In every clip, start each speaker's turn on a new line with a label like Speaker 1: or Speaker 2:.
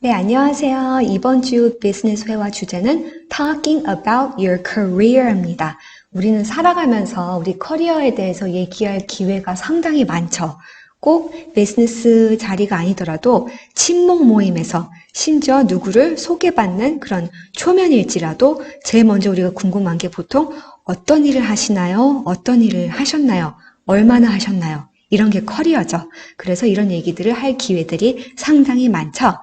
Speaker 1: 네, 안녕하세요. 이번 주 비즈니스 회화 주제는 Talking about your career입니다. 우리는 살아가면서 우리 커리어에 대해서 얘기할 기회가 상당히 많죠. 꼭 비즈니스 자리가 아니더라도 친목 모임에서 심지어 누구를 소개받는 그런 초면일지라도 제일 먼저 우리가 궁금한 게 보통 어떤 일을 하시나요? 어떤 일을 하셨나요? 얼마나 하셨나요? 이런 게 커리어죠. 그래서 이런 얘기들을 할 기회들이 상당히 많죠.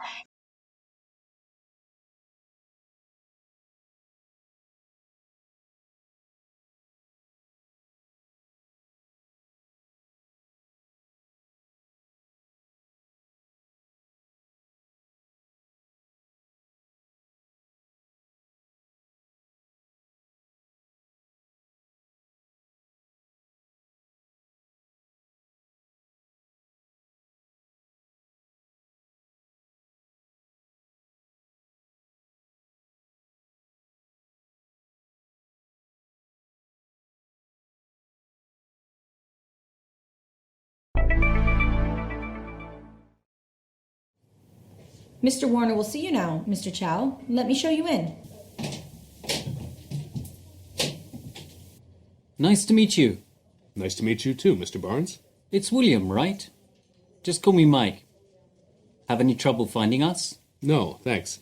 Speaker 2: Mr. Warner will see you now, Mr. Chow. Let me show you in.
Speaker 3: Nice to meet you.
Speaker 4: Nice to meet you too, Mr. Barnes.
Speaker 3: It's William, right? Just call me Mike. Have any trouble finding us?
Speaker 4: No, thanks.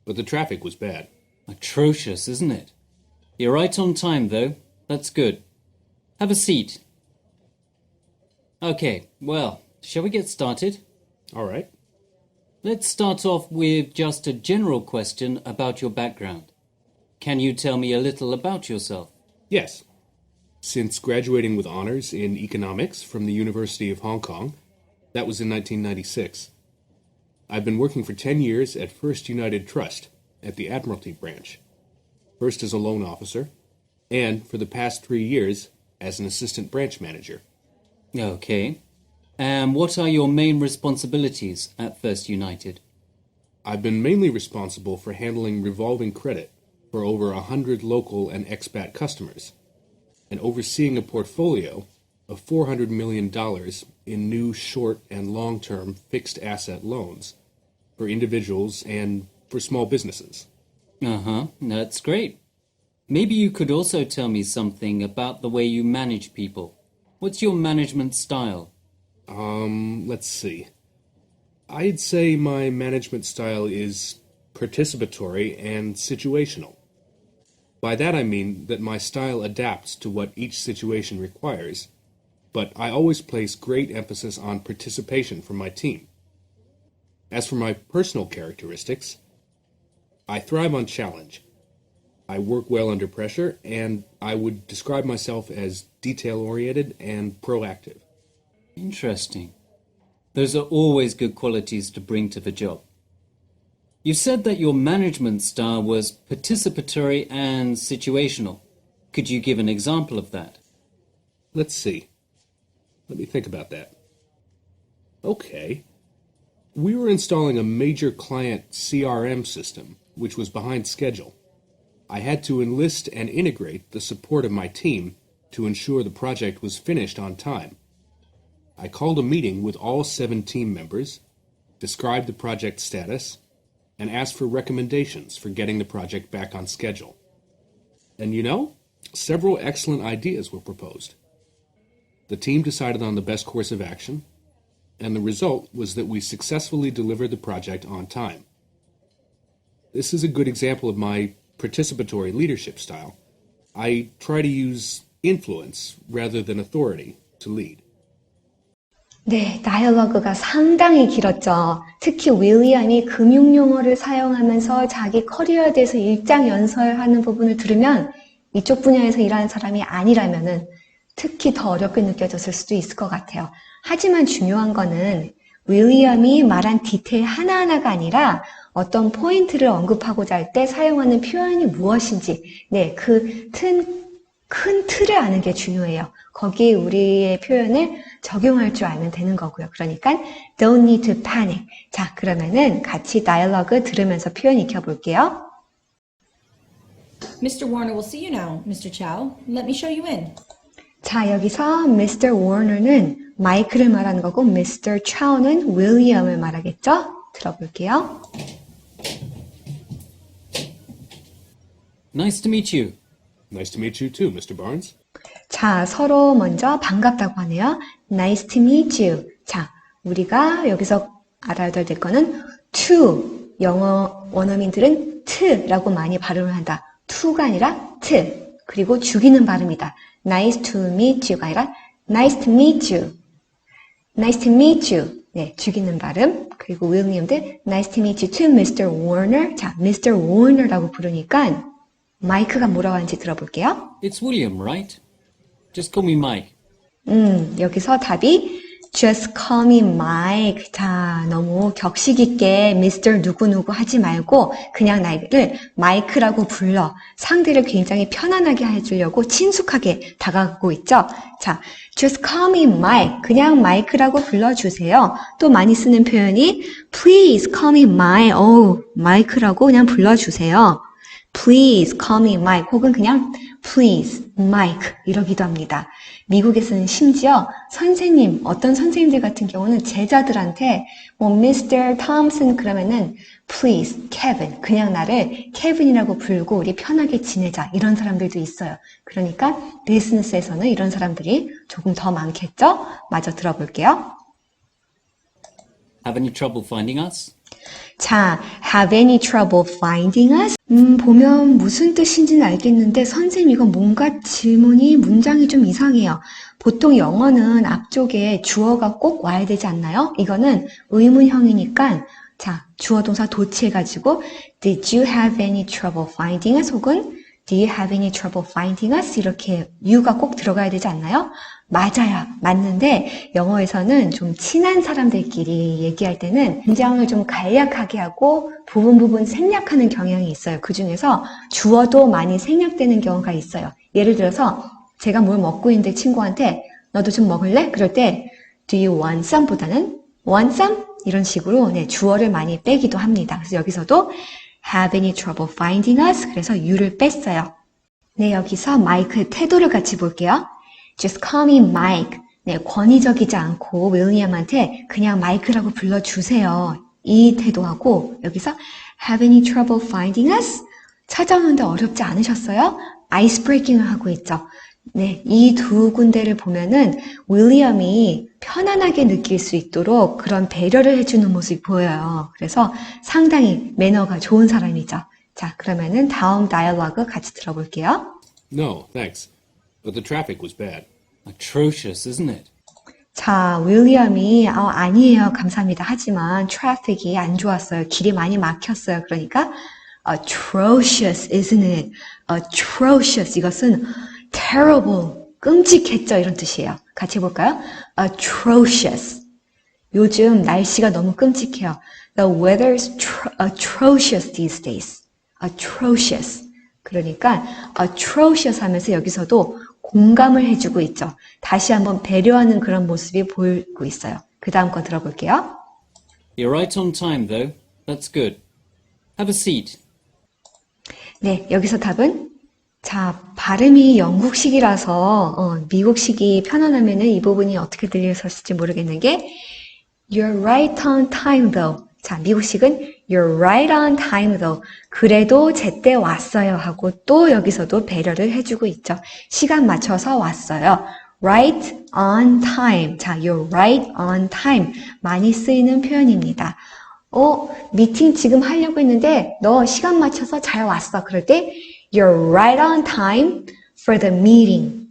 Speaker 4: But the traffic was bad.
Speaker 3: Atrocious, isn't it? You're right on time, though. That's good. Have a seat. Okay, well, shall we get started?
Speaker 4: All right.
Speaker 3: Let's start off with just a general question about your background. Can you tell me a little about yourself?
Speaker 4: Yes. Since graduating with honors in economics from the University of Hong Kong, that was in 1996, I've been working for 10 years at First United Trust at the Admiralty branch, first as a loan officer, and for the past 3 years as an assistant branch manager.
Speaker 3: Okay. And what are your main responsibilities at First United?
Speaker 4: I've been mainly responsible for handling revolving credit for over 100 local and expat customers, and overseeing a portfolio of $400 million in new short and long-term fixed asset loans for individuals and for small businesses.
Speaker 3: Uh-huh, that's great. Maybe you could also tell me something about the way you manage people. What's your management style?
Speaker 4: Let's see. I'd say my management style is participatory and situational. By that I mean that my style adapts to what each situation requires, but I always place great emphasis on participation from my team. As for my personal characteristics, I thrive on challenge. I work well under pressure, and I would describe myself as detail-oriented and proactive.
Speaker 3: Interesting. Those are always good qualities to bring to the job. You said that your management style was participatory and situational. Could you give an example of that?
Speaker 4: Let's see. Let me think about that. Okay. We were installing a major client CRM system, which was behind schedule. I had to enlist and integrate the support of my team to ensure the project was finished on time. I called a meeting with all 7 team members, described the project status, and asked for recommendations for getting the project back on schedule. And you know, several excellent ideas were proposed. The team decided on the best course of action, and the result was that we successfully delivered the project on time. This is a good example of my participatory leadership style. I try to use influence rather than authority to lead.
Speaker 1: 네, 다이얼로그가 상당히 길었죠. 특히 윌리엄이 금융용어를 사용하면서 자기 커리어에 대해서 일장연설하는 부분을 들으면 이쪽 분야에서 일하는 사람이 아니라면은 특히 더 어렵게 느껴졌을 수도 있을 것 같아요. 하지만 중요한 거는 윌리엄이 말한 디테일 하나하나가 아니라 어떤 포인트를 언급하고자 할 때 사용하는 표현이 무엇인지, 네, 큰 틀을 아는 게 중요해요. 거기에 우리의 표현을 적용할 줄 알면 되는 거고요. 그러니까 don't need to panic. 자, 그러면은 같이 다이얼로그 들으면서 표현 익혀볼게요.
Speaker 2: Mr. Warner will see you now, Mr. Chow. Let me show you in.
Speaker 1: 자, 여기서 Mr. Warner는 마이크를 말하는 거고 Mr. Chow는 윌리엄을 말하겠죠? 들어볼게요.
Speaker 3: Nice to meet you.
Speaker 4: Nice to meet you too, Mr. Barnes.
Speaker 1: 자, 서로 먼저 반갑다고 하네요. Nice to meet you. 자, 우리가 여기서 알아야 될 거는 to. 영어 원어민들은 t라고 많이 발음을 한다. to가 아니라 t. 그리고 죽이는 발음이다. Nice to meet you가 아니라 nice to meet you. Nice to meet you. 네, 죽이는 발음. 그리고 윌리엄들 Nice to meet you too, Mr. Warner. 자, Mr. Warner라고 부르니까 마이크가 뭐라고 하는지 들어볼게요.
Speaker 3: It's William, right? Just call me Mike.
Speaker 1: 여기서 답이 Just call me Mike. 자, 너무 격식 있게 Mr. 누구누구 하지 말고 그냥 나를 마이크라고 불러. 상대를 굉장히 편안하게 해주려고 친숙하게 다가가고 있죠. 자, Just call me Mike. 그냥 마이크라고 불러주세요. 또 많이 쓰는 표현이 Please call me Mike. 마이크라고 그냥 불러주세요. Please call me Mike. 혹은 그냥 Please Mike 이러기도 합니다. 미국에서는 심지어 선생님, 어떤 선생님들 같은 경우는 제자들한테 뭐 Mr. Thompson 그러면은 Please Kevin 그냥 나를 케빈이라고 부르고 우리 편하게 지내자 이런 사람들도 있어요. 그러니까 비즈니스에서는 이런 사람들이 조금 더 많겠죠? 마저 들어볼게요.
Speaker 3: Have any trouble finding us?
Speaker 1: 자, have any trouble finding us? 보면 무슨 뜻인지는 알겠는데 선생님 이거 뭔가 질문이 문장이 좀 이상해요. 보통 영어는 앞쪽에 주어가 꼭 와야 되지 않나요? 이거는 의문형이니까 자, 주어 동사 도치해가지고 Did you have any trouble finding us? 혹은 Do you have any trouble finding us? 이렇게 you가 꼭 들어가야 되지 않나요? 맞아요. 맞는데 영어에서는 좀 친한 사람들끼리 얘기할 때는 문장을 좀 간략하게 하고 부분 생략하는 경향이 있어요. 그중에서 주어도 많이 생략되는 경우가 있어요. 예를 들어서 제가 뭘 먹고 있는데 친구한테 너도 좀 먹을래? 그럴 때 Do you want some? 보다는 want some? 이런 식으로 네, 주어를 많이 빼기도 합니다. 그래서 여기서도 Have any trouble finding us? 그래서 you를 뺐어요. 네, 여기서 마이크의 태도를 같이 볼게요. Just call me Mike. 네, 권위적이지 않고 윌리엄한테 그냥 마이크라고 불러주세요. 이 태도하고 여기서 Have any trouble finding us? 찾아오는데 어렵지 않으셨어요? 아이스 브레이킹을 하고 있죠. 네, 이 두 군데를 보면은 윌리엄이 편안하게 느낄 수 있도록 그런 배려를 해주는 모습이 보여요. 그래서 상당히 매너가 좋은 사람이죠. 자, 그러면은 다음 다이얼로그 같이 들어볼게요.
Speaker 4: No, thanks. But the traffic was bad.
Speaker 3: Atrocious, isn't it?
Speaker 1: 자, 윌리엄이 아니에요. 감사합니다. 하지만 트래픽이 안 좋았어요. 길이 많이 막혔어요. 그러니까 atrocious, isn't it? atrocious 이것은 terrible, 끔찍했죠. 이런 뜻이에요. 같이 해볼까요? atrocious. 요즘 날씨가 너무 끔찍해요. The weather's atrocious these days. atrocious. 그러니까 atrocious 하면서 여기서도 공감을 해주고 있죠. 다시 한번 배려하는 그런 모습이 보이고 있어요. 그 다음 거 들어볼게요.
Speaker 3: You're right on time, though. That's good. Have a seat.
Speaker 1: 네, 여기서 답은 자, 발음이 영국식이라서 미국식이 편안하면은 이 부분이 어떻게 들리셨을지 모르겠는 게 You're right on time, though. 자, 미국식은 You're right on time, though. 그래도 제때 왔어요 하고 또 여기서도 배려를 해주고 있죠. 시간 맞춰서 왔어요. Right on time. 자, You're right on time. 많이 쓰이는 표현입니다. 미팅 지금 하려고 했는데 너 시간 맞춰서 잘 왔어. 그럴 때 You're right on time for the meeting.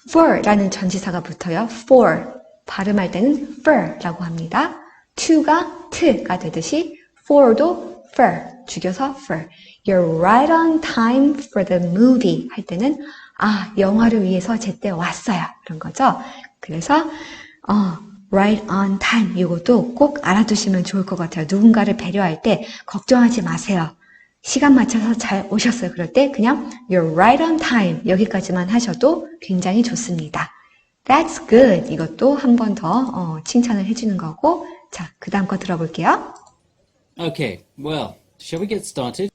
Speaker 1: for라는 전치사가 붙어요. for. 발음할 때는 for라고 합니다. to가 t가 되듯이 for도 for. 죽여서 for. You're right on time for the movie. 할 때는 영화를 위해서 제때 왔어요. 그런 거죠. 그래서 right on time 이것도 꼭 알아두시면 좋을 것 같아요. 누군가를 배려할 때 걱정하지 마세요. 시간 맞춰서 잘 오셨어요. 그럴 때 그냥 You're right on time 여기까지만 하셔도 굉장히 좋습니다. That's good. 이것도 한 번 더 칭찬을 해주는 거고 자, 그 다음 거 들어볼게요.
Speaker 3: Okay, well, shall we get started?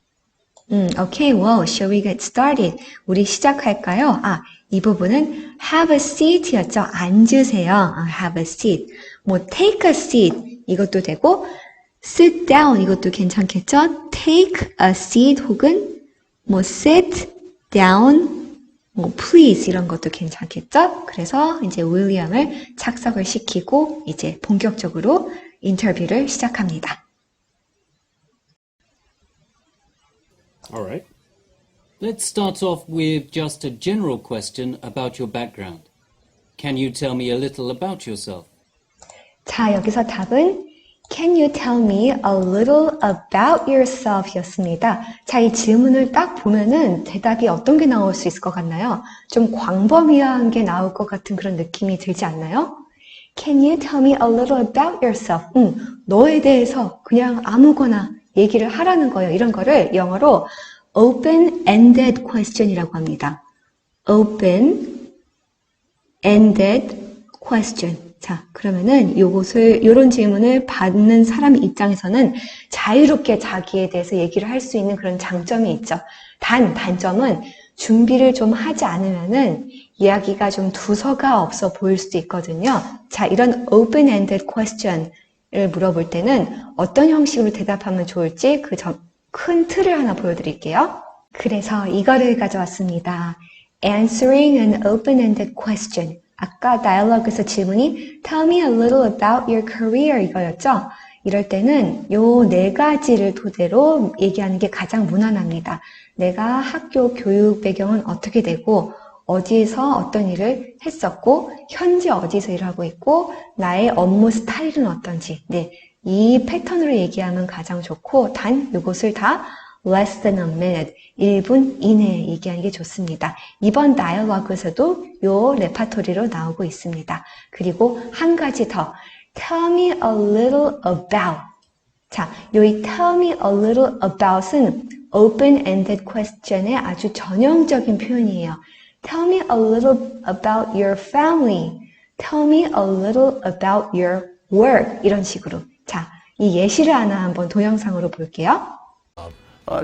Speaker 1: Okay, well, shall we get started? 우리 시작할까요? 이 부분은 have a seat였죠. 앉으세요. have a seat. 뭐 take a seat 이것도 되고 sit down 이것도 괜찮겠죠? take a seat 혹은 뭐 sit down, 뭐 please 이런 것도 괜찮겠죠? 그래서 이제 윌리엄을 착석을 시키고 이제 본격적으로 인터뷰를 시작합니다.
Speaker 4: All right.
Speaker 3: Let's start off with just a general question about your background. Can you tell me a little about yourself?
Speaker 1: 자, 여기서 답은 Can you tell me a little about yourself 였습니다. 자, 이 질문을 딱 보면은 대답이 어떤 게 나올 수 있을 것 같나요? 좀 광범위한 게 나올 것 같은 그런 느낌이 들지 않나요? Can you tell me a little about yourself? 너에 대해서 그냥 아무거나 얘기를 하라는 거예요. 이런 거를 영어로 open-ended question이라고 합니다. open-ended question. 자, 그러면은 요런 질문을 받는 사람 입장에서는 자유롭게 자기에 대해서 얘기를 할 수 있는 그런 장점이 있죠. 단점은 준비를 좀 하지 않으면은 이야기가 좀 두서가 없어 보일 수도 있거든요. 자, 이런 open-ended question을 물어볼 때는 어떤 형식으로 대답하면 좋을지 큰 틀을 하나 보여드릴게요. 그래서 이거를 가져왔습니다. Answering an open-ended question. 아까 다이얼로그에서 질문이 Tell me a little about your career 이거였죠? 이럴 때는 요 4가지를 토대로 얘기하는 게 가장 무난합니다. 내가 학교 교육 배경은 어떻게 되고 어디에서 어떤 일을 했었고 현재 어디서 일하고 있고 나의 업무 스타일은 어떤지 네, 이 패턴으로 얘기하면 가장 좋고 단 이것을 다 less than a minute, 1분 이내에 얘기하는 게 좋습니다. 이번 다이얼로그에서도 요 레파토리로 나오고 있습니다. 그리고 한 가지 더, tell me a little about. 자, 이 tell me a little about은 open-ended question의 아주 전형적인 표현이에요. Tell me a little about your family. Tell me a little about your work. 이런 식으로. 자, 이 예시를 하나 한번 동영상으로 볼게요.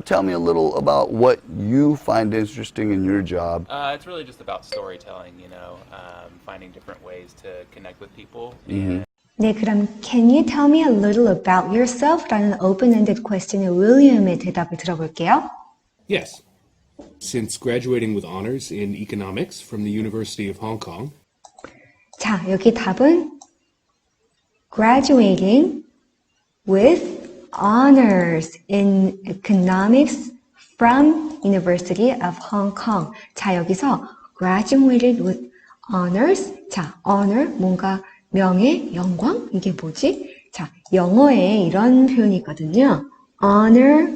Speaker 5: Tell me a little about what you find interesting in your job.
Speaker 6: It's really just about storytelling, finding different ways to connect with people.
Speaker 1: 네, 그럼 Can you tell me a little about yourself? 라는 open-ended question에 윌리엄의 대답을 들어볼게요.
Speaker 4: Yes. Since graduating with honors in economics from the University of Hong Kong,
Speaker 1: 자, 여기 답은 graduating with honors in economics from University of Hong Kong. 자, 여기서 graduated with honors. 자, honor, 뭔가 명예, 영광? 이게 뭐지? 자, 영어에 이런 표현이 있거든요. honor,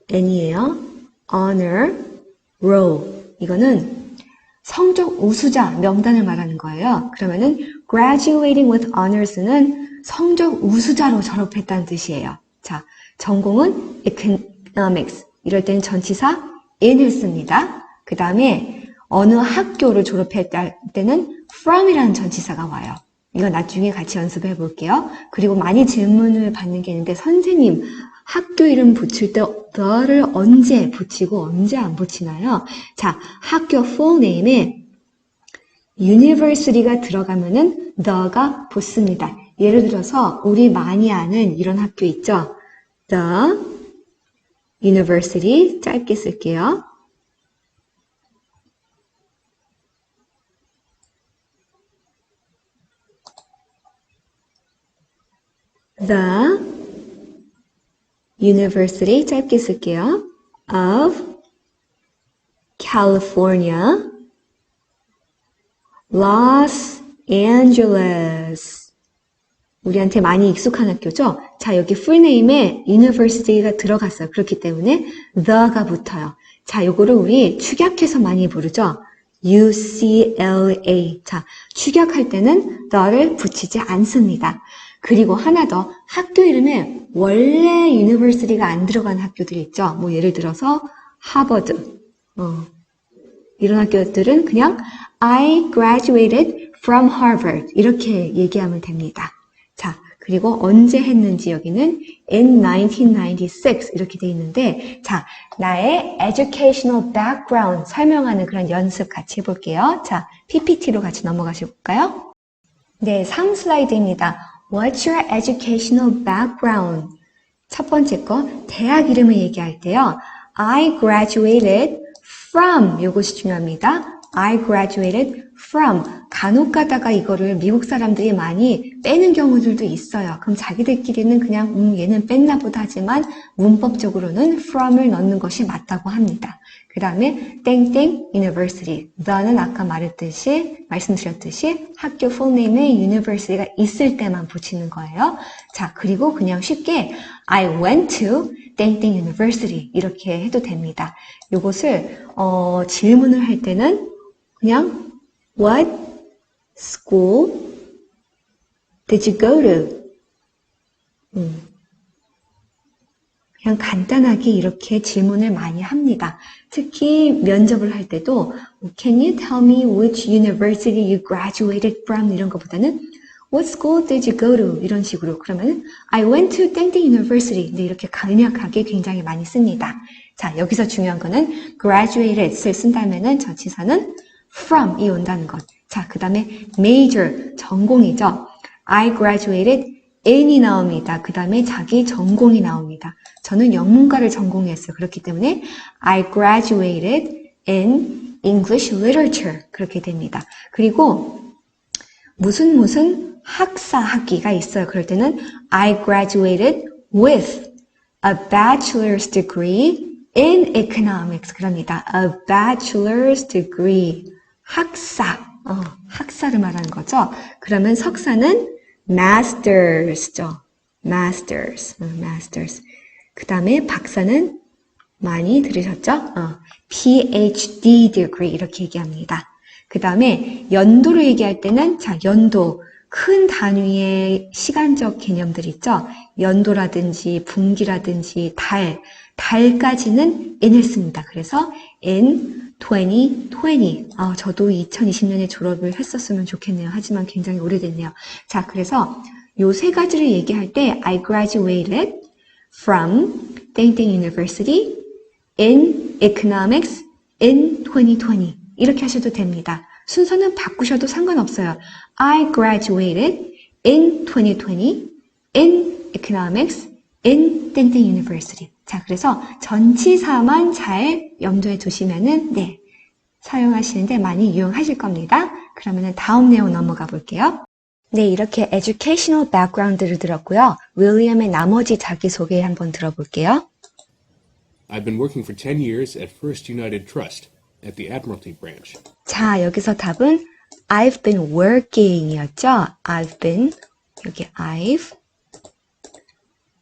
Speaker 1: n이에요. honor, roll. 이거는 성적 우수자 명단을 말하는 거예요. 그러면은 graduating with honors는 성적 우수자로 졸업했다는 뜻이에요. 자, 전공은 economics. 이럴 때는 전치사 in을 씁니다. 그 다음에 어느 학교를 졸업했을 때는 from이라는 전치사가 와요. 이거 나중에 같이 연습해 볼게요. 그리고 많이 질문을 받는 게 있는데 선생님, 학교 이름 붙일 때 the를 언제 붙이고 언제 안 붙이나요? 자, 학교 full name에 university가 들어가면은 the가 붙습니다. 예를 들어서 우리 많이 아는 이런 학교 있죠? The University 짧게 쓸게요. The University 짧게 쓸게요. of California, Los Angeles. 우리한테 많이 익숙한 학교죠? 자, 여기 풀네임에 university가 들어갔어요. 그렇기 때문에 the가 붙어요. 자, 요거를 우리 축약해서 많이 부르죠? UCLA. 자, 축약할 때는 the를 붙이지 않습니다. 그리고 하나 더, 학교 이름에 원래 university가 안 들어간 학교들이 있죠? 뭐 예를 들어서 하버드. 이런 학교들은 그냥 I graduated from Harvard. 이렇게 얘기하면 됩니다. 자, 그리고 언제 했는지 여기는 in 1996 이렇게 돼 있는데 자, 나의 educational background 설명하는 그런 연습 같이 해볼게요. 자, PPT로 같이 넘어가실까요? 네, 3슬라이드입니다. What's your educational background? 첫 번째 거, 대학 이름을 얘기할 때요. I graduated from 요것이 중요합니다. I graduated from 간혹 가다가 이거를 미국 사람들이 많이 빼는 경우들도 있어요. 그럼 자기들끼리는 그냥 얘는 뺐나 보다 하지만 문법적으로는 from을 넣는 것이 맞다고 합니다. 그 다음에 땡땡 university. the는 아까 말씀드렸듯이 학교 fullname에 university가 있을 때만 붙이는 거예요. 자, 그리고 그냥 쉽게 I went to 땡땡 university 이렇게 해도 됩니다. 요것을 질문을 할 때는 그냥 What school did you go to? 그냥 간단하게 이렇게 질문을 많이 합니다. 특히 면접을 할 때도 Can you tell me which university you graduated from? 이런 것보다는 What school did you go to? 이런 식으로 그러면 I went to 땡땡 university. 네, 이렇게 간략하게 굉장히 많이 씁니다. 자, 여기서 중요한 거는 graduated을 쓴다면은 전치사는 from이 온다는 것. 자, 그 다음에 major, 전공이죠. I graduated in이 나옵니다. 그 다음에 자기 전공이 나옵니다. 저는 영문과를 전공했어요. 그렇기 때문에 I graduated in English literature. 그렇게 됩니다. 그리고 무슨 학사학위가 있어요. 그럴 때는 I graduated with a bachelor's degree in economics. 그럽니다. A bachelor's degree. 학사를 말하는 거죠. 그러면 석사는 masters죠. masters. 그 다음에 박사는 많이 들으셨죠? PhD degree 이렇게 얘기합니다. 그 다음에 연도로 얘기할 때는 자, 연도. 큰 단위의 시간적 개념들 있죠? 연도라든지 분기라든지 달까지는 n을 씁니다. 그래서 in 2020. 저도 2020년에 졸업을 했었으면 좋겠네요. 하지만 굉장히 오래됐네요. 자, 그래서 요 세 가지를 얘기할 때 I graduated from 땡땡 university in economics in 2020. 이렇게 하셔도 됩니다. 순서는 바꾸셔도 상관없어요. I graduated in 2020 in economics in 땡땡 university. 자, 그래서 전치사만 잘 염두에 두시면은 네, 사용하시는데 많이 유용하실 겁니다. 그러면은 다음 내용 넘어가 볼게요. 네, 이렇게 educational background를 들었고요. 윌리엄의 나머지 자기소개 한번 들어볼게요.
Speaker 4: I've been working for 10 years at First United Trust at the Admiralty branch.
Speaker 1: 자, 여기서 답은 I've been working이었죠. 여기 I've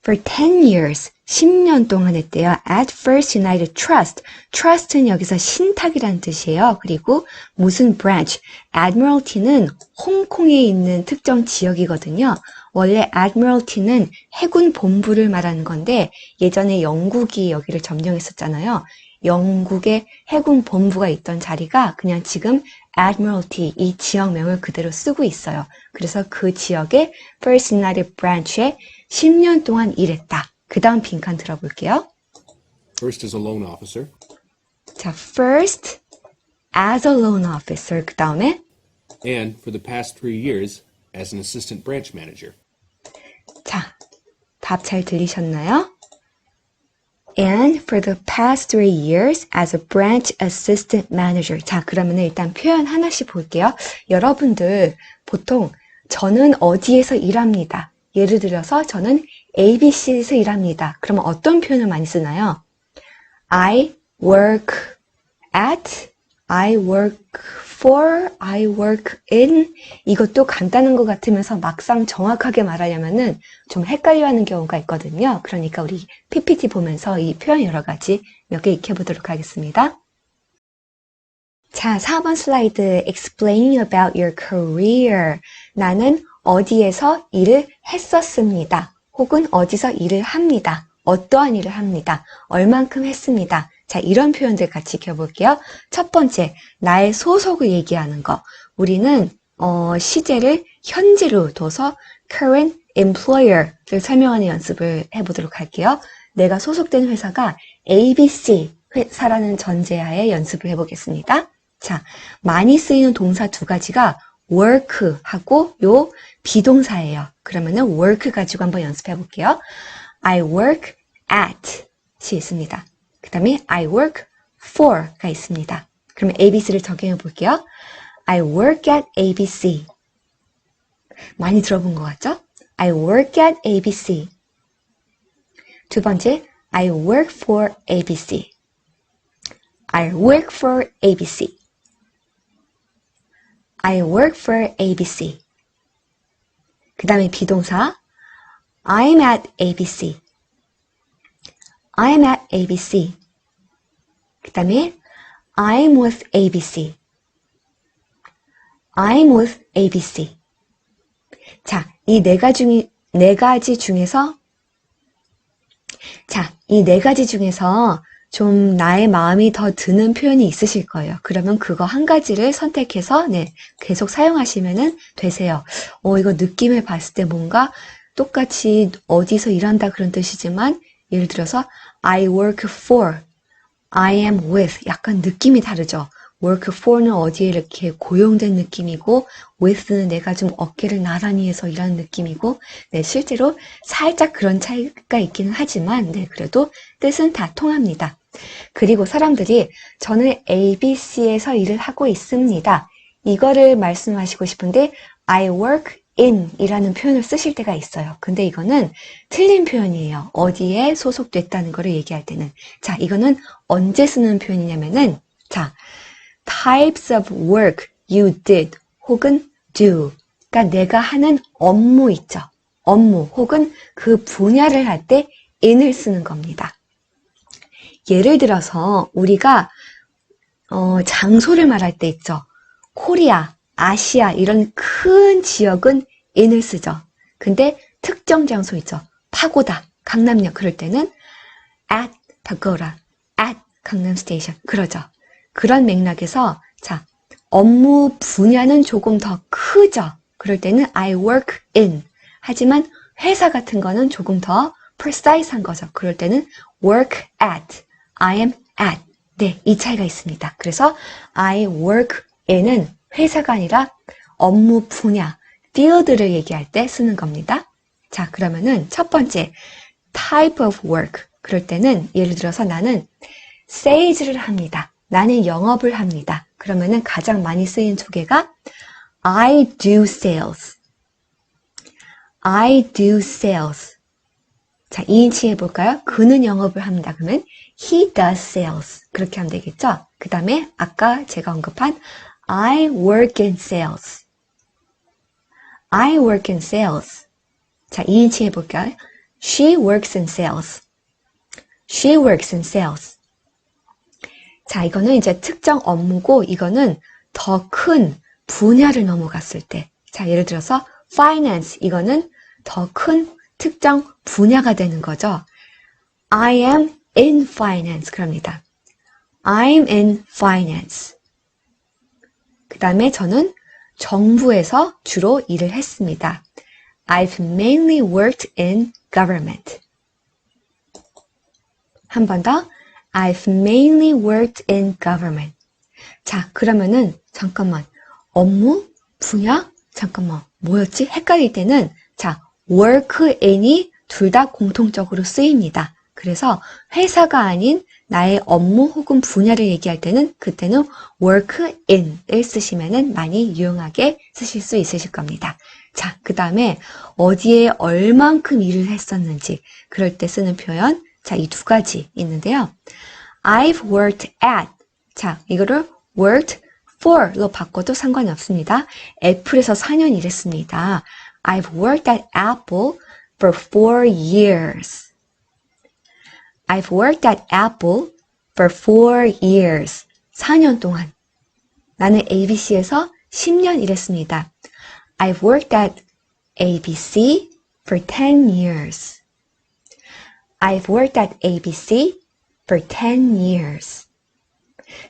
Speaker 1: for 10 years, 10년 동안 했대요. At First United Trust. Trust는 여기서 신탁이라는 뜻이에요. 그리고 무슨 branch? Admiralty는 홍콩에 있는 특정 지역이거든요. 원래 Admiralty는 해군 본부를 말하는 건데 예전에 영국이 여기를 점령했었잖아요. 영국의 해군 본부가 있던 자리가 그냥 지금 Admiralty 이 지역명을 그대로 쓰고 있어요. 그래서 그 지역의 First United Branch에 10년 동안 일했다. 그 다음 빈칸 들어볼게요.
Speaker 4: First as a loan officer,
Speaker 1: 자, first as a loan officer. 그 다음에
Speaker 4: and for the past 3 years as an assistant branch manager.
Speaker 1: 자, 답 잘 들리셨나요? And for the past 3 years as a branch assistant manager. 자, 그러면 일단 표현 하나씩 볼게요. 여러분들 보통 저는 어디에서 일합니다. 예를 들어서 저는 ABC에서 일합니다. 그러면 어떤 표현을 많이 쓰나요? I work at, I work for, I work in. 이것도 간단한 것 같으면서 막상 정확하게 말하려면은 좀 헷갈려하는 경우가 있거든요. 그러니까 우리 PPT 보면서 이 표현 여러 가지 몇 개 익혀보도록 하겠습니다. 자, 4번 슬라이드. Explaining about your career. 나는 어디에서 일을 했었습니다. 혹은 어디서 일을 합니다. 어떠한 일을 합니다. 얼만큼 했습니다. 자, 이런 표현들 같이 익혀볼게요. 첫 번째, 나의 소속을 얘기하는 거. 우리는 시제를 현재로 둬서 current employer를 설명하는 연습을 해보도록 할게요. 내가 소속된 회사가 ABC 회사라는 전제하에 연습을 해보겠습니다. 자, 많이 쓰이는 동사 두 가지가 work하고 요 비동사예요. 그러면은 work 가지고 한번 연습해 볼게요. I work at 시 있습니다. 그 다음에 I work for가 있습니다. 그러면 ABC를 적용해 볼게요. I work at ABC. 많이 들어본 것 같죠? I work at ABC. 두 번째, I work for ABC. I work for ABC. I work for ABC. 그 다음에 비동사 I'm at ABC. I'm at ABC. 그 다음에 I'm with ABC. I'm with ABC. 자, 이 네 가지 중에서 좀 나의 마음이 더 드는 표현이 있으실 거예요. 그러면 그거 한 가지를 선택해서 계속 사용하시면 되세요. 이거 느낌을 봤을 때 뭔가 똑같이 어디서 일한다 그런 뜻이지만 예를 들어서 I work for, I am with 약간 느낌이 다르죠. work for는 어디에 이렇게 고용된 느낌이고 with는 내가 좀 어깨를 나란히 해서 일하는 느낌이고 실제로 살짝 그런 차이가 있기는 하지만 그래도 뜻은 다 통합니다. 그리고 사람들이 저는 ABC에서 일을 하고 있습니다. 이거를 말씀하시고 싶은데 I work in 이라는 표현을 쓰실 때가 있어요. 근데 이거는 틀린 표현이에요. 어디에 소속됐다는 거를 얘기할 때는. 자, 이거는 언제 쓰는 표현이냐면은 자, types of work you did 혹은 do. 그러니까 내가 하는 업무 있죠. 업무 혹은 그 분야를 할 때 in을 쓰는 겁니다. 예를 들어서 우리가 장소를 말할 때 있죠. 코리아, 아시아 이런 큰 지역은 in을 쓰죠. 근데 특정 장소 있죠. 파고다, 강남역 그럴 때는 at pagoda, at 강남 스테이션 그러죠. 그런 맥락에서 자 업무 분야는 조금 더 크죠. 그럴 때는 I work in. 하지만 회사 같은 거는 조금 더 precise한 거죠. 그럴 때는 work at, I am at. 네, 이 차이가 있습니다. 그래서 I work in은 회사가 아니라 업무 분야, field를 얘기할 때 쓰는 겁니다. 자, 그러면은 첫 번째 type of work. 그럴 때는 예를 들어서 나는 sales를 합니다. 나는 영업을 합니다. 그러면은 가장 많이 쓰인 두 개가 I do sales. I do sales. 자, 2인칭 해볼까요? 그는 영업을 합니다. 그러면 he does sales. 그렇게 하면 되겠죠? 그 다음에 아까 제가 언급한 I work in sales. I work in sales. 자, 2인칭 해볼까요? She works in sales. She works in sales. 자, 이거는 이제 특정 업무고 이거는 더 큰 분야를 넘어갔을 때. 자, 예를 들어서 finance 이거는 더 큰 특정 분야가 되는 거죠. I am in finance 그럽니다. I'm in finance. 그 다음에 저는 정부에서 주로 일을 했습니다. I've mainly worked in government. 한 번 더. I've mainly worked in government. 자, 그러면은 잠깐만. 업무? 분야? 잠깐만. 뭐였지? 헷갈릴 때는 자, work in이 둘 다 공통적으로 쓰입니다. 그래서 회사가 아닌 나의 업무 혹은 분야를 얘기할 때는 그때는 work in을 쓰시면은 많이 유용하게 쓰실 수 있으실 겁니다. 자, 그 다음에 어디에 얼만큼 일을 했었는지 그럴 때 쓰는 표현 자, 이 두 가지 있는데요. I've worked at 자, 이거를 worked for로 바꿔도 상관이 없습니다. 애플에서 4년 일했습니다. I've worked at Apple for 4 years. I've worked at Apple for 4 years. 4년 동안. 나는 ABC에서 10년 일했습니다. I've worked at ABC for 10 years. I've worked at ABC for 10 years.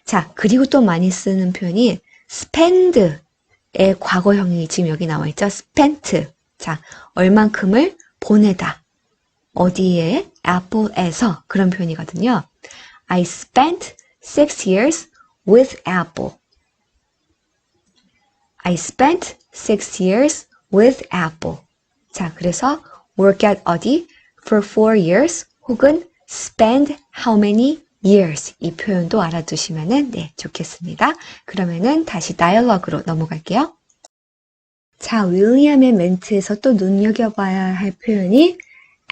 Speaker 1: 자, 그리고 또 많이 쓰는 표현이 spend의 과거형이 지금 여기 나와 있죠. spent. 자, 얼만큼을 보내다. 어디에? Apple에서 그런 표현이거든요. I spent 6 years with Apple. I spent 6 years with Apple. 자, 그래서 work at 어디? For 4 years 혹은 spend how many years 이 표현도 알아두시면은 네, 좋겠습니다. 그러면은 다시 다이얼로그로 넘어갈게요. 자, 윌리엄의 멘트에서 또 눈여겨봐야 할 표현이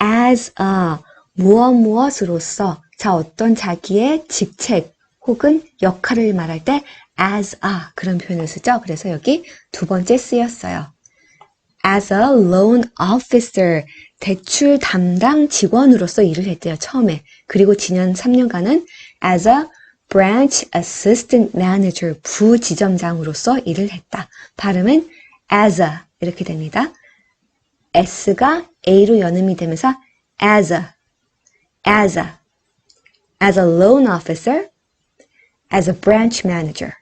Speaker 1: as a 무엇으로서 자, 어떤 자기의 직책 혹은 역할을 말할 때 as a 그런 표현을 쓰죠. 그래서 여기 두 번째 쓰였어요. as a loan officer 대출 담당 직원으로서 일을 했대요. 처음에. 그리고 지난 3년간은 as a branch assistant manager 부지점장으로서 일을 했다. 발음은 as a 이렇게 됩니다. S가 A로 연음이 되면서 as a loan officer, as a branch manager.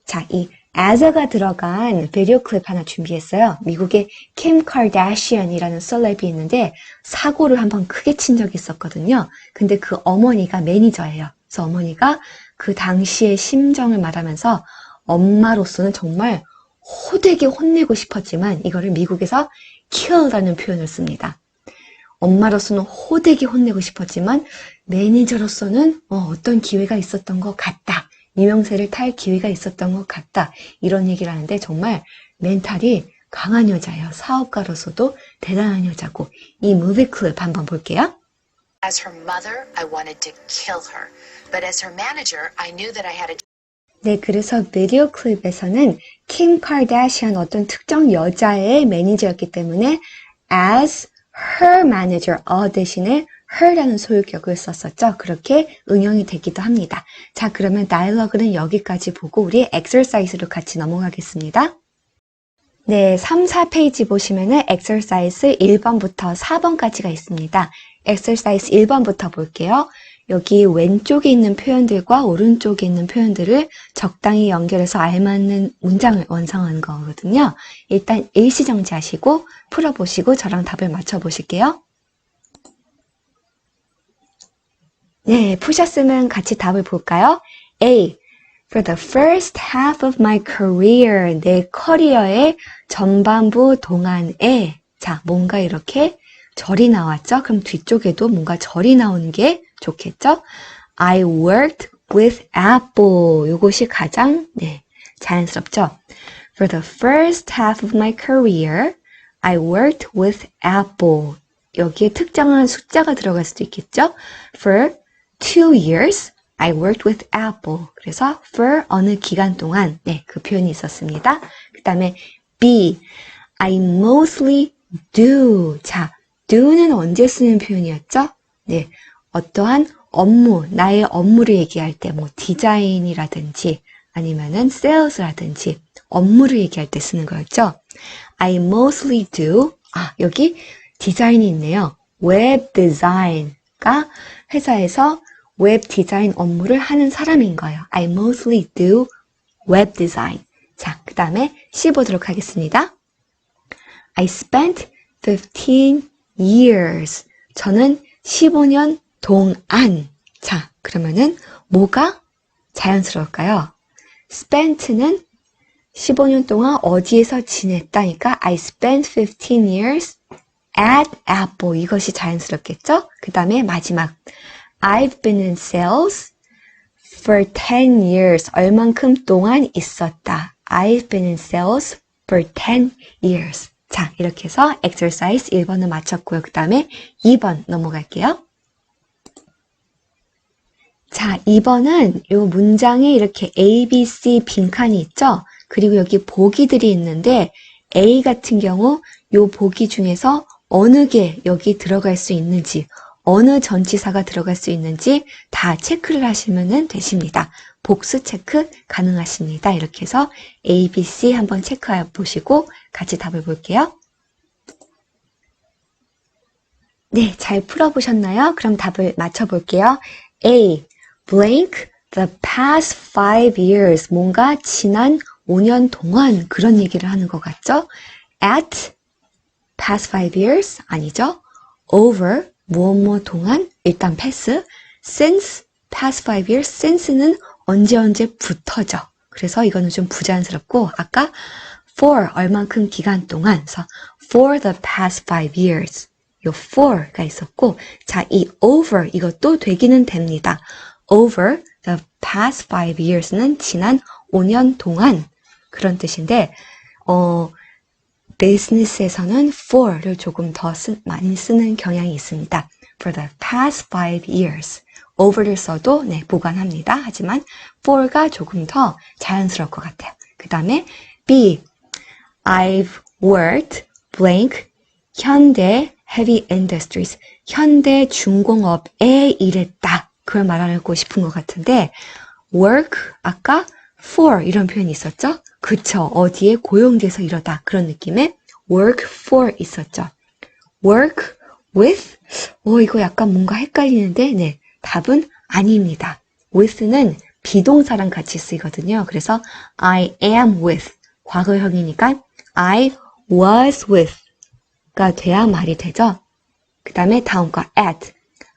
Speaker 1: 자, 이 as a가 들어간 비디오 클립 하나 준비했어요. 미국의 킴 카다시안이라는 셀럽이 있는데 사고를 한번 크게 친 적이 있었거든요. 근데 그 어머니가 매니저예요. 그래서 어머니가 그 당시의 심정을 말하면서 엄마로서는 정말 호되게 혼내고 싶었지만 이거를 미국에서 kill라는 표현을 씁니다. 엄마로서는 호되게 혼내고 싶었지만 매니저로서는 어떤 기회가 있었던 것 같다. 이명세를 탈 기회가 있었던 것 같다. 이런 얘기를 하는데 정말 멘탈이 강한 여자예요. 사업가로서도 대단한 여자고. 이 무비 클립 한번 볼게요.
Speaker 7: As her mother, I wanted to kill her. But as her manager, I knew that I had a
Speaker 1: 네, 그래서 비디오 클립에서는 킴 카다시안 어떤 특정 여자의 매니저였기 때문에 as her manager, 대신에 her라는 소유격을 썼었죠. 그렇게 응용이 되기도 합니다. 자, 그러면 다이얼로그는 여기까지 보고 우리 exercise로 같이 넘어가겠습니다. 네, 3, 4페이지 보시면은 exercise 1번부터 4번까지가 있습니다. exercise 1번부터 볼게요. 여기 왼쪽에 있는 표현들과 오른쪽에 있는 표현들을 적당히 연결해서 알맞는 문장을 완성하는 거거든요. 일단 일시정지하시고 풀어보시고 저랑 답을 맞춰보실게요. 네, 푸셨으면 같이 답을 볼까요? A. For the first half of my career, 내 커리어의 전반부 동안에 자, 뭔가 이렇게 절이 나왔죠? 그럼 뒤쪽에도 뭔가 절이 나오는 게 좋겠죠? I worked with Apple. 이것이 가장 자연스럽죠? For the first half of my career, I worked with Apple. 여기에 특정한 숫자가 들어갈 수도 있겠죠? For 2 years, I worked with Apple. 그래서 for 어느 기간 동안 그 표현이 있었습니다. 그 다음에 B, I mostly do. 자, do는 언제 쓰는 표현이었죠? 네, 어떠한 업무, 나의 업무를 얘기할 때 뭐 디자인이라든지 아니면은 sales라든지 업무를 얘기할 때 쓰는 거였죠. I mostly do. 여기 디자인이 있네요. 웹 디자인가 회사에서 웹 디자인 업무를 하는 사람인 거예요. I mostly do web design. 자, 그 다음에 C 보도록 하겠습니다. I spent 15 years. 저는 15년 동안. 자, 그러면은 뭐가 자연스러울까요? spent는 15년 동안 어디에서 지냈다니까 I spent 15 years at Apple. 이것이 자연스럽겠죠? 그 다음에 마지막 I've been in sales for 10 years. 얼만큼 동안 있었다. I've been in sales for 10 years. 자, 이렇게 해서 exercise 1번은 마쳤고요. 그 다음에 2번 넘어갈게요. 자, 2번은 이 문장에 이렇게 A, B, C 빈칸이 있죠? 그리고 여기 보기들이 있는데 A 같은 경우 이 보기 중에서 어느 게 여기 들어갈 수 있는지 어느 전치사가 들어갈 수 있는지 다 체크를 하시면 되십니다. 복수 체크 가능하십니다. 이렇게 해서 A, B, C 한번 체크해 보시고 같이 답을 볼게요. 네, 잘 풀어보셨나요? 그럼 답을 맞춰볼게요. A. Blank the past 5 years. 뭔가 지난 5년 동안 그런 얘기를 하는 것 같죠? At past 5 years 아니죠? Over 무엇 동안 일단 패스. Since past 5 years. Since는 언제부터죠. 그래서 이거는 좀 부자연스럽고 아까 for 얼만큼 기간 동안 그래서 for the past 5 years 요 for가 있었고 자, 이 over 이것도 되기는 됩니다. over the past 5 years는 지난 5년 동안 그런 뜻인데 비즈니스에서는 for를 조금 더 많이 쓰는 경향이 있습니다. For the past 5 years. over를 써도 네, 보관합니다. 하지만 for가 조금 더 자연스러울 것 같아요. 그 다음에 B. I've worked blank 현대 heavy industries. 현대 중공업에 일했다. 그걸 말하고 싶은 것 같은데 work 아까 for 이런 표현이 있었죠? 그쵸. 어디에 고용돼서 이러다. 그런 느낌의 work for 있었죠. work with 이거 약간 뭔가 헷갈리는데 네, 답은 아닙니다. with는 비동사랑 같이 쓰이거든요. 그래서 I am with 과거형이니까 I was with가 돼야 말이 되죠. 그 다음에 다음 거 at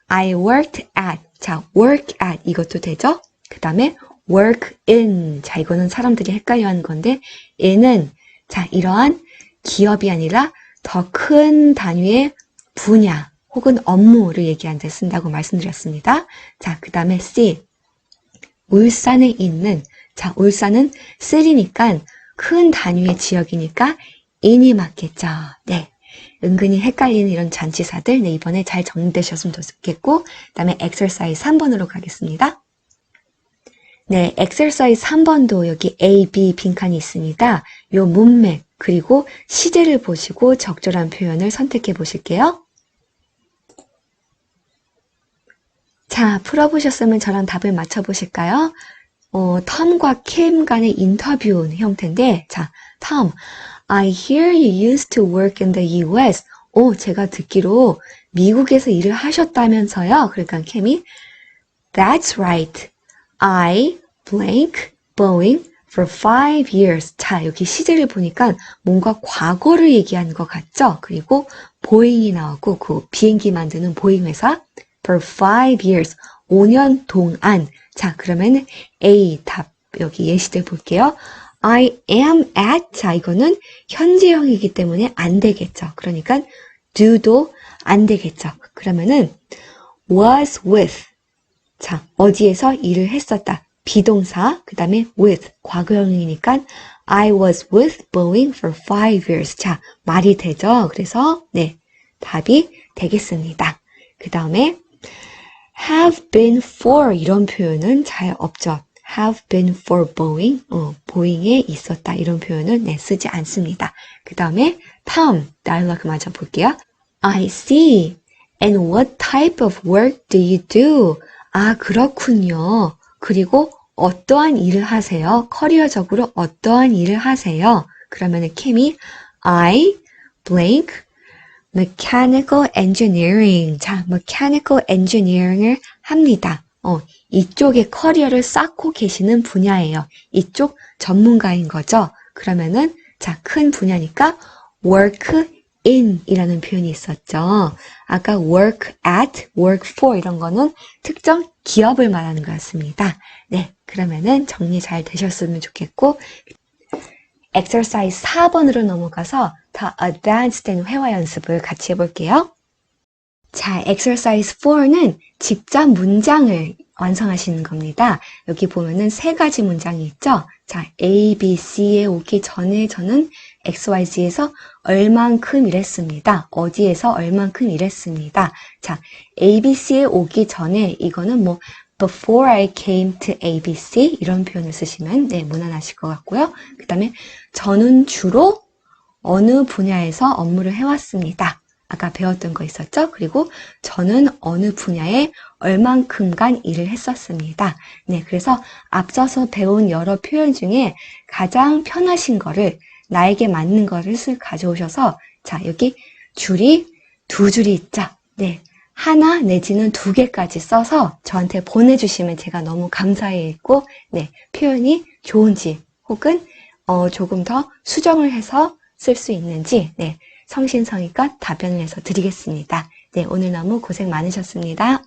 Speaker 1: I worked at 자 work at 이것도 되죠. 그 다음에 work in 자 이거는 사람들이 헷갈려하는 건데 in은 자 이러한 기업이 아니라 더 큰 단위의 분야 혹은 업무를 얘기하는 데 쓴다고 말씀드렸습니다. 자, 그 다음에 C. 울산에 있는, 자, 울산은 city니까 큰 단위의 지역이니까 in이 맞겠죠. 네. 은근히 헷갈리는 이런 잔치사들, 네, 이번에 잘 정리되셨으면 좋겠고, 그 다음에 exercise 3번으로 가겠습니다. 네, exercise 3번도 여기 A, B 빈칸이 있습니다. 요 문맥, 그리고 시제를 보시고 적절한 표현을 선택해 보실게요. 자, 풀어보셨으면 저랑 답을 맞춰보실까요? 톰과 캠 간의 인터뷰 형태인데, 자, 톰, I hear you used to work in the US. 제가 듣기로 미국에서 일을 하셨다면서요? 그러니까 캠이, That's right. I blank Boeing for 5 years. 자, 여기 시제를 보니까 뭔가 과거를 얘기하는 것 같죠? 그리고 보잉이 나오고 그 비행기 만드는 보잉 회사 for 5 years. 5년 동안. 자, 그러면 A 답 여기 예시들 볼게요. I am at. 자, 이거는 현재형이기 때문에 안 되겠죠. 그러니까 do도 안 되겠죠. 그러면은 was with. 자, 어디에서 일을 했었다. 비동사, 그 다음에 with, 과거형이니까 I was with Boeing for 5 years. 자, 말이 되죠? 그래서 네, 답이 되겠습니다. 그 다음에 have been for 이런 표현은 잘 없죠. have been for Boeing, 보잉에 있었다 이런 표현은 네, 쓰지 않습니다. 그 다음에 Tom, 다이얼로그 마저 볼게요. I see. And what type of work do you do? 아, 그렇군요. 그리고 어떠한 일을 하세요? 커리어적으로 어떠한 일을 하세요? 그러면은 캠이 I blank mechanical engineering. 자, mechanical engineering을 합니다. 이쪽에 커리어를 쌓고 계시는 분야예요. 이쪽 전문가인 거죠. 그러면은 자, 큰 분야니까 work in 이라는 표현이 있었죠. 아까 work at, work for 이런 거는 특정 기업을 말하는 거였습니다. 네, 그러면은 정리 잘 되셨으면 좋겠고 exercise 4번으로 넘어가서 더 advanced 된 회화 연습을 같이 해볼게요. 자, exercise 4는 직접 문장을 완성하시는 겁니다. 여기 보면은 3가지 문장이 있죠. 자, A, B, C에 오기 전에 저는 XYZ에서 얼만큼 일했습니다. 어디에서 얼만큼 일했습니다. 자, ABC에 오기 전에 이거는 뭐 before I came to ABC 이런 표현을 쓰시면 네, 무난하실 것 같고요. 그 다음에 저는 주로 어느 분야에서 업무를 해왔습니다. 아까 배웠던 거 있었죠? 그리고 저는 어느 분야에 얼만큼간 일을 했었습니다. 네, 그래서 앞서서 배운 여러 표현 중에 가장 편하신 거를 나에게 맞는 거를 가져오셔서 자, 여기 줄이 2줄이 있죠? 네, 하나 내지는 2개까지 써서 저한테 보내주시면 제가 너무 감사해했고 네, 표현이 좋은지 혹은 조금 더 수정을 해서 쓸 수 있는지 네, 성심성의껏 답변을 해서 드리겠습니다. 네, 오늘 너무 고생 많으셨습니다.